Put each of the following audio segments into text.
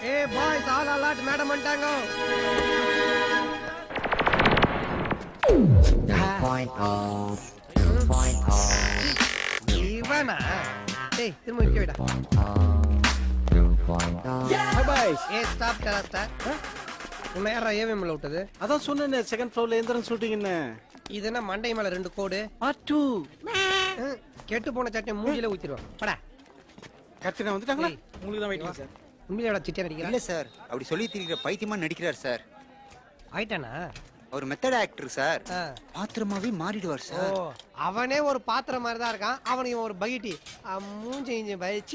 ఏ boys all allot madam అంటాంగో. ఇవనా ఏయ్ తిరుమ ఇక్కడా ఏ stop కరా స్టాప్ உன்னையாரா ஏவிஎம்ல விட்டது? அதான் சொன்னேனே செகண்ட் ஃப்ளோர்ல எந்திரன் ஷூட்டிங். இது என்ன மண்டை மேல 2 கோடு பார்ட் 2 கெட்டு போன சட்டை மூஞ்சில ஊத்திடுவான். படா கரெக்ட்டா வந்துட்டாங்களா? உங்களுக்கு தான் வெயிட்டிங் சார். உண்மையிலேடா சிட்டியா நடிக்கிறான்? இல்ல சார், அப்படி சொல்லி திரிக்கிற பைத்தியமா நடிக்கிறார் சார். ஆயிட்டானா? அவர் மெத்தட் ஆக்டர் சார். பாத்திரமாவே மாறிடுவார் ஓ சார். அவனே ஒரு பாத்திரம் மாதிரி தான் இருக்கான். அவனுக்கு ஒரு பகிட்டி மூஞ்சி இஞ்சி வச்சு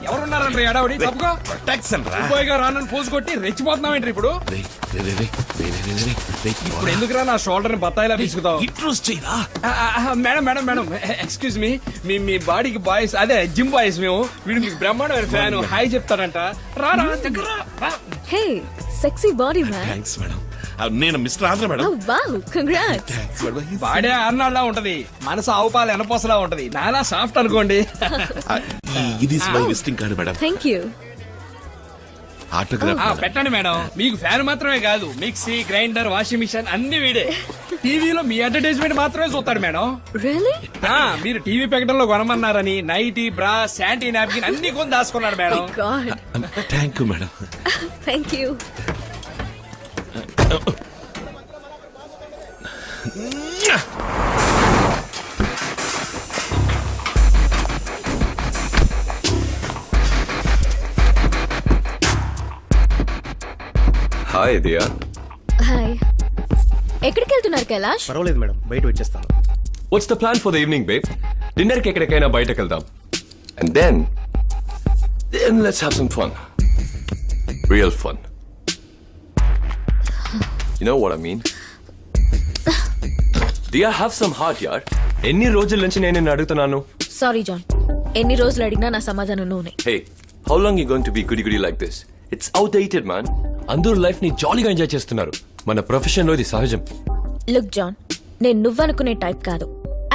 ఎవరున్నారండి అడవడి తప్పుకో రానని పోజు కొట్టి రెచ్చిపోతున్నావేంటి ఇప్పుడు ఇప్పుడు ఎందుకురా నా షోల్డర్ ని బత్తాయిలా తీసుకుతావు? Madam madam madam excuse me మీ బాడీకి బాయ్స్ అదే జిమ్ బాయ్స్ మేము వీడు మీకు బ్రహ్మాండమైన ఫ్యాన్ హాయ్ చెప్తారంట. రా రా దగ్గర రా. Hey sexy body man. Thanks madam. నేను mister Andhra madam. Wow congrats. Body అర్నాల్లా ఉంటది, మనసు ఆవుపాలు ఎనపోసలా ఉంటది, నాలా సాఫ్ట్ అనుకోండి. ఇది my visiting card madam. Thank you. Autograph పెట్టండి మేడం. మీకు ఫ్యాన్ మాత్రమే కాదు, మిక్సీ గ్రైండర్ వాషింగ్ మిషన్ అన్ని వీడే. టీవీలో మీ అడ్వర్టైజ్మెంట్ మాత్రమే చూస్తాడు మేడం. రియల్లీ? మీరు టీవీ ప్రకటనలో కొనమన్నారని నైటీ బ్రా శాంటీ నాప్కిన్ అన్ని కొని దాచుకున్నాడు madam. Thank you madam. Thank you. Hi Diya. Hi. ఎక్కడికి వెళ్తున్నారు కైలాష్? పర్వాలేదు మేడం, బయట వచ్చేస్తాను. What's the plan for the evening babe? Dinner కి ఎక్కడికైనా బయటకు వెళ్దాం. And then let's have some fun. Real fun. You know what I mean? Diya have some heart యార్. ఎన్ని రోజుల నుంచి నేను నిన్ను అడుగుతున్నాను. సారీ జాన్, ఎన్ని రోజులు అడిగినా నా సమాధానం నోనే. Hey, how long you going to be goody goody like this? It's outdated man. అందరూ లైఫ్ ని జాలీగా ఎంజాయ్ చేస్తున్నారు. మన ప్రొఫెషన్ లో ఇది సహజం. లుక్ జాన్, నేను నువ్వనుకునే టైప్ కాదు.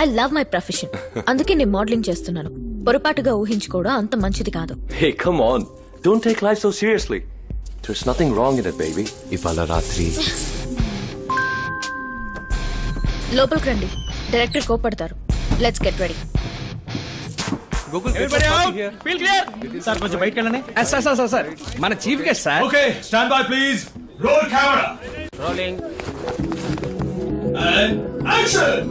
I love my profession. అందుకే నేను మోడలింగ్ చేస్తున్నాను. పొరపాటుగా ఊహించుకోవడం అంత మంచిది కాదు. Hey come on, don't take life so seriously. There's nothing wrong in it baby. ఇవాళ రాత్రి లోపలికి రండి, డైరెక్టర్ కోపడతారు. Let's get ready. సార్ కొంచెం బయటకు వెళ్ళండి. సార్ మన chief guest sir. Okay, stand by please. Roll camera. Rolling. And action.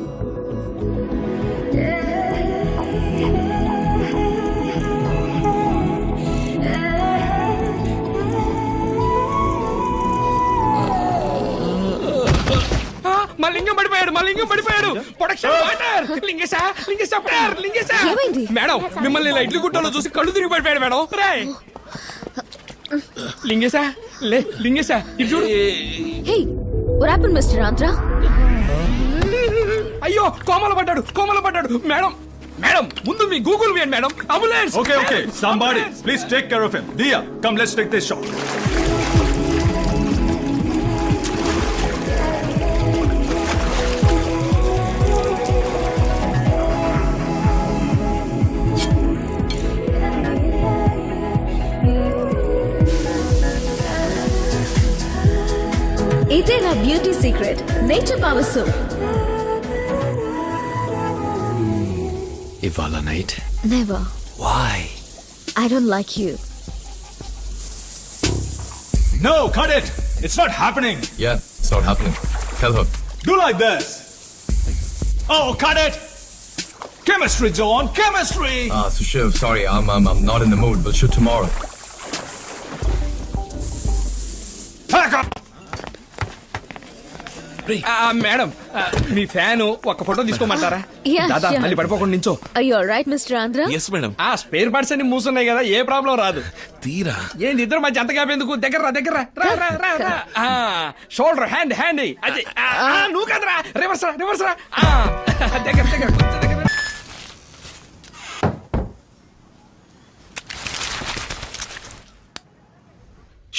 మా లింగం పడిపోయాడు. Production water. లింగేశా. మేడం మిమ్మల్ని ఇలా ఇడ్లీ గుట్టలో చూసి కళ్ళు తిరిగి పడిపోయాడు మేడం. రేయ్ లింగేశా ఇటు చూడు. Hey what happened mister Andhra? అయ్యో కోమల పడ్డాడు. మేడం ముందు మీ గూగుల్ వేయండి madam. Ambulance. Okay, somebody please take care of him. Diya, come, let's take this shot. ఇదే నా beauty secret, nature power soap. ఇవాళ night never. Why? I don't like you. No, cut it. It's not happening. Yeah, it's not happening. Tell her. Do like this. Oh, cut it. Chemistry, John. Chemistry. Sushiv, sorry, I'm not in the mood. We'll shoot tomorrow. Pack up. Madam మీ fan ఒక photo తీసుకోమంటారా? దాదా మళ్ళీ పడిపోకుండా నించో. అయ్యో right mister Andhra. Yes madam. ఆ spare parts అన్ని మూసున్నాయి కదా, ఏ ప్రాబ్లం రాదు. తీరా ఏంటి ఇద్దరు మధ్య అంత కాపేందుకు? దగ్గర షోల్డర్ హ్యాండ్ అది నువ్వు కదరా. రివర్స్ రా. దగ్గర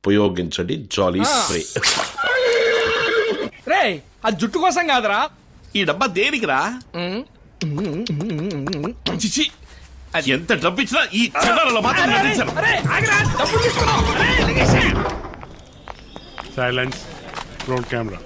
ఉపయోగించండి జాలీ స్ప్రే. రే అది జుట్టు కోసం కాదురా. ఈ డబ్బా దేనికిరా? చిచి ఎంత డబ్బు ఇచ్చినా ఈ చెడ్డలలో మాత్రం నటించను. అరే ఆగరా, డబ్బులు తీసుకున్నావు. అరే, లగేజ్. Silence. Roll camera.